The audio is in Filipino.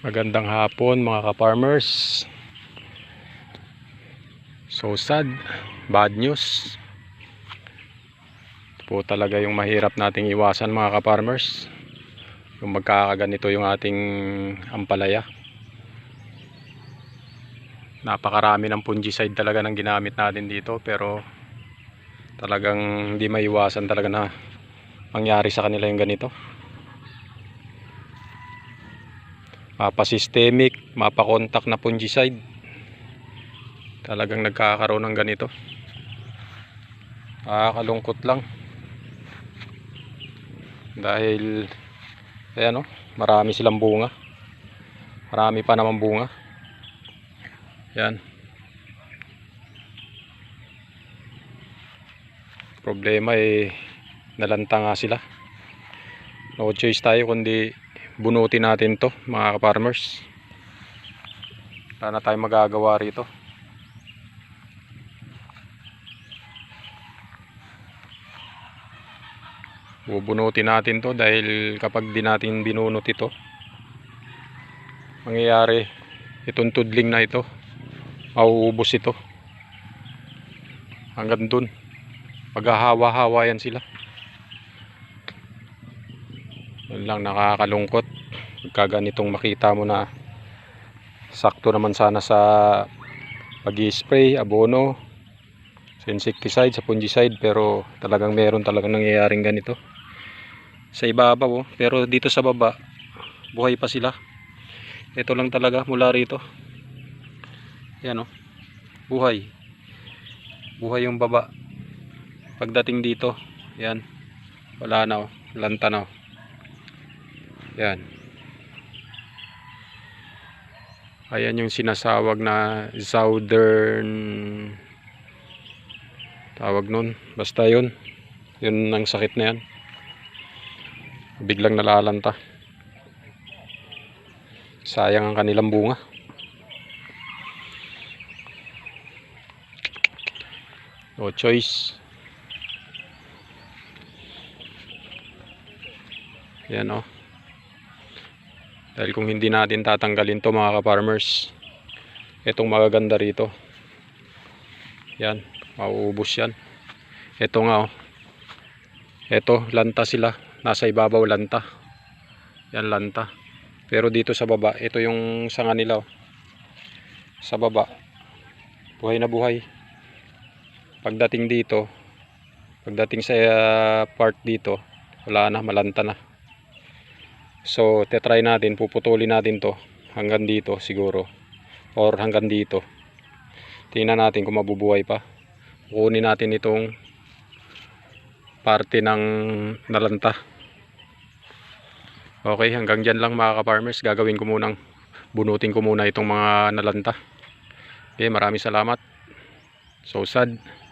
Magandang hapon mga ka-farmers. So sad, bad news. Ito po talaga yung mahirap nating iwasan mga ka-farmers. Yung magkakaganito yung ating ampalaya. Napakarami ng fungicide talaga ng ginamit natin dito, pero talagang hindi maiwasan talaga na mangyari sa kanila yung ganito. Mapa-systemic, mapa-contact na fungicide. Talagang nagkakaroon ng ganito. Nakakalungkot lang. Dahil ayan, marami silang bunga. Marami pa naman bunga. Yan. Problema nalanta nga sila. No choice tayo kundi bunutin natin to mga ka-farmers. Wala na tayong magagawa rito. Bubunutin natin to dahil kapag di natin binunot ito, mangyayari itong tudling na ito, mauubos ito hanggang dun. Maghahawa-hawa yan sila. Yun lang, nakakalungkot pagkaganitong makita mo na sakto naman sana sa pag-i-spray, abono, sa insecticide, sa fungicide, pero talagang meron talagang nangyayaring ganito sa ibabaw. Pero dito sa baba buhay pa sila. Ito lang talaga mula rito. Yan buhay yung baba. Pagdating dito, yan, wala na, lanta na. Yan. Ayan yung sinasawag na southern tawag nun. Basta yun ang sakit na yan. Biglang nalalanta. Sayang ang kanilang bunga. No choice. Yan dahil kung hindi natin tatanggalin to mga ka-farmers, itong magaganda rito, yan, mauubos yan. Ito nga ito, lanta sila. Nasa ibabaw lanta. Yan, lanta. Pero dito sa baba, ito yung sanga nila sa baba, buhay na buhay. Pagdating dito, pagdating sa part dito, wala na, malanta na. So tetry natin, puputulin natin to hanggang dito siguro, or hanggang dito. Tingnan natin kung mabubuhay pa. Kunin natin itong parte ng nalanta. Okay, hanggang dyan lang mga ka-farmers. Gagawin ko munang bunutin ko muna itong mga nalanta. Okay, maraming salamat. So sad.